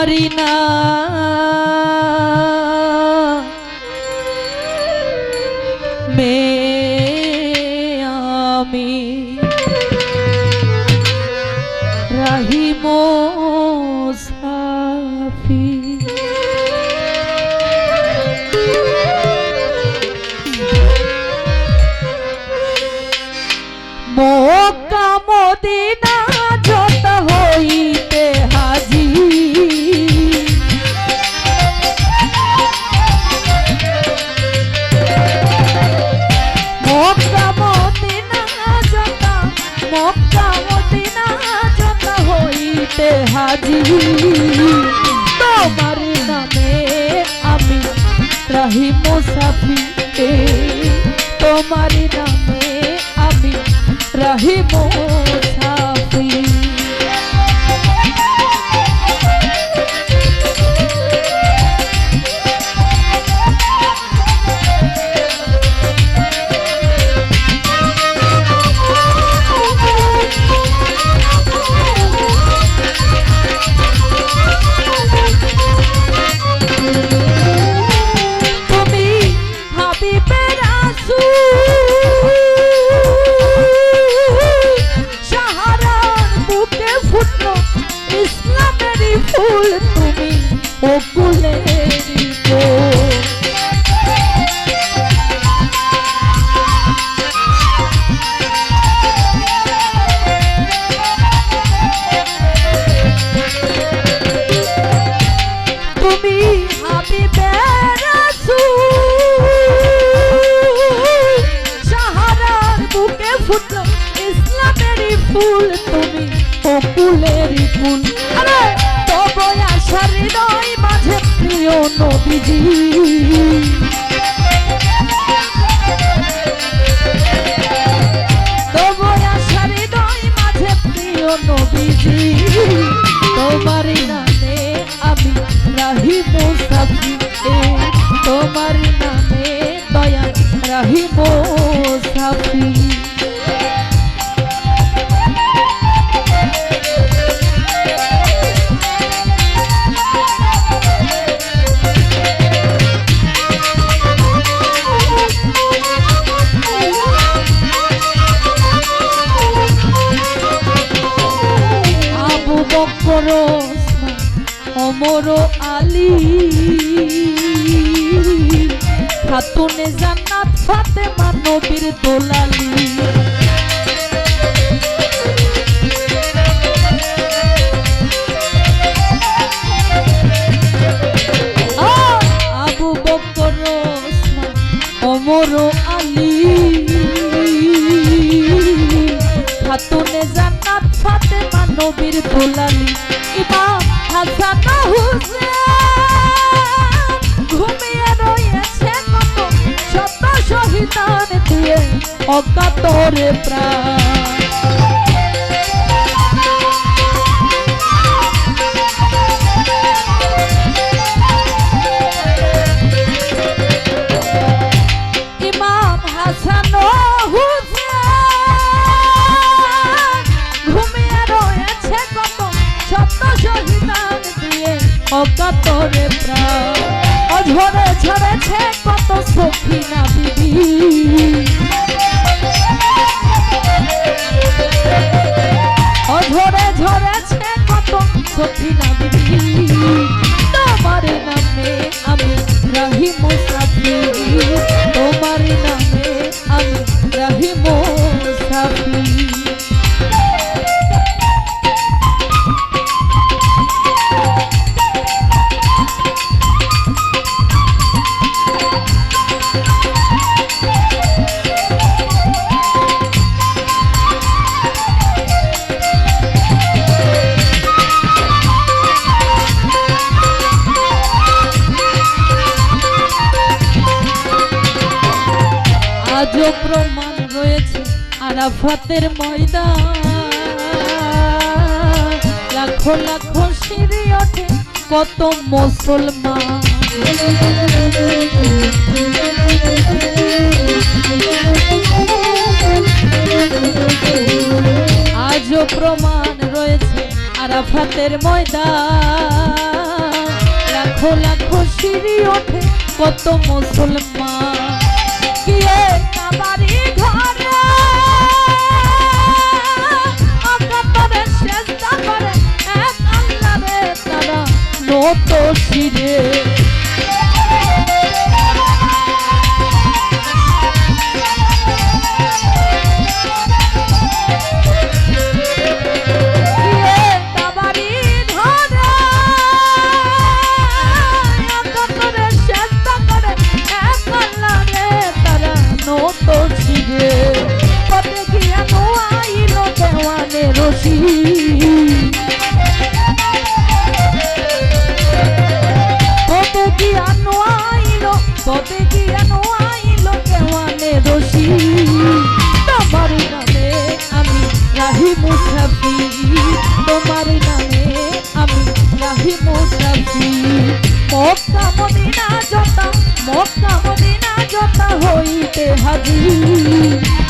পারি না মে আমি রাহি মুসাফির মক্কা মদিনা যত হইতে হাজি মক্কা মদিনা যত হইতে হাজি তোমার নামে আমি রাহি মুসাফির তোমার নামে আমি রাহি মুসাফির তুমি হাবিবে রাসূল ইসলামেরই ফুল তুমি অকুলেরই ফুল তুমি হাবিবে রাসূল সাহারার বুকে ফুটলো ইসলামেরই ফুল তুমি অকুলেরই ফুল তব আশার হৃদয় মাঝে প্রিয় নবীজি তব আশার হৃদয় মাঝে প্রিয় নবীজি তোমার নামে আমি রাহি মুসাফির তোমার নামে দয়া রাহি মুসাফির ওমর আলী খাতুনে জান্নাত ফাতেমা নবীর দোলালি আবু বকর ওসমান ওমর আলী খাতুনে জান্নাত ফাতেমা নবীর দোলালি ইমাম হাসান হুসেন ঘুমিয়ে রয়েছে কত শত শহীদান দিয়ে অকাতরে প্রাণ ইমাম হাসান হুসেন ঘুমিয়ে রয়েছে কত শত শহীদান দিয়ে অকাতরে প্রাণ অঝরে ঝরেছে কত সখিনা বিবি অঝরে ঝরেছে কত সখিনা বিবি তোমার নামে আমি রাহি মুসাফির তোমার নামে আমি রাহি মুসাফির আজও প্রমাণ রয়েছে আরাফাতের ময়দান লাখো লাখো সিঁড়ি ওঠে কত মুসলমান আজও প্রমাণ রয়েছে আরাফাতের ময়দান কত মুসলমান গিয়ে কাবারি ঘরে অকাতরে সেজদা করে এক আল্লাহরে তারা নত শিরে পদে গিয়ানো আইলো কেওয়ানে রশি তোমার নামে আমি রাহি মুসাফি তোমার নামে আমি রাহি মুসাফি মক্কা মদিনা যত হইতে হাজির